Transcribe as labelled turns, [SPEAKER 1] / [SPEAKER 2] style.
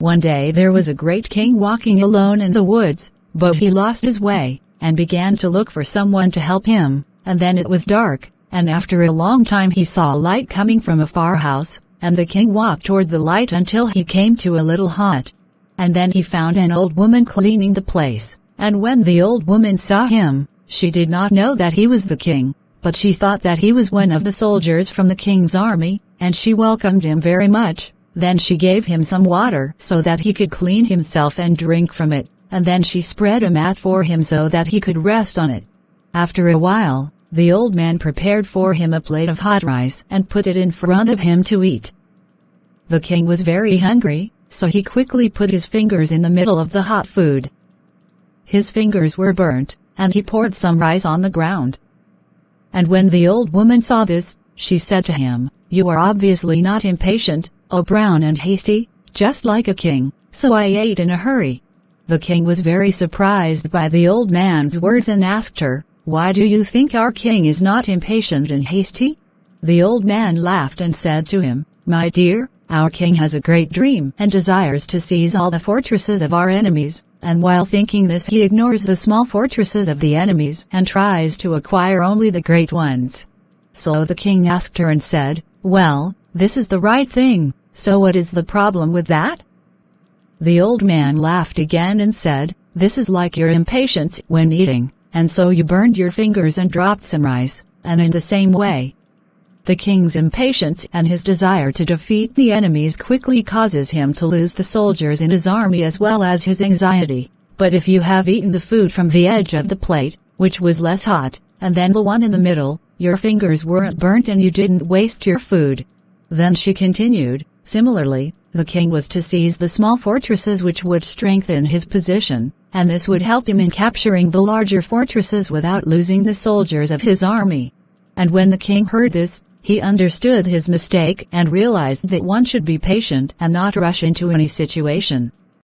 [SPEAKER 1] One day there was a great king walking alone in the woods, but he lost his way, and began to look for someone to help him, and then it was dark, and after a long time he saw a light coming from a far house, and the king walked toward the light until he came to a little hut. And then he found an old woman cleaning the place, and when the old woman saw him, she did not know that he was the king, but she thought that he was one of the soldiers from the king's army, and she welcomed him very much. Then she gave him some water so that he could clean himself and drink from it, and then she spread a mat for him so that he could rest on it. After a while, the old man prepared for him a plate of hot rice and put it in front of him to eat. The king was very hungry, so he quickly put his fingers in the middle of the hot food. His fingers were burnt, and he poured some rice on the ground. And when the old woman saw this, she said to him, "You are obviously not impatient, O brown and hasty, just like a king, so I ate in a hurry." The king was very surprised by the old man's words and asked her, "Why do you think our king is not impatient and hasty?" The old man laughed and said to him, "My dear, our king has a great dream and desires to seize all the fortresses of our enemies, and while thinking this he ignores the small fortresses of the enemies and tries to acquire only the great ones." So the king asked her and said, "Well, this is the right thing, so what is the problem with that?" The old man laughed again and said, "This is like your impatience when eating, and so you burned your fingers and dropped some rice, and in the same way, the king's impatience and his desire to defeat the enemies quickly causes him to lose the soldiers in his army as well as his anxiety. But if you have eaten the food from the edge of the plate, which was less hot, and then the one in the middle, your fingers weren't burnt and you didn't waste your food." Then she continued, "Similarly, the king was to seize the small fortresses which would strengthen his position, and this would help him in capturing the larger fortresses without losing the soldiers of his army." And when the king heard this, he understood his mistake and realized that one should be patient and not rush into any situation.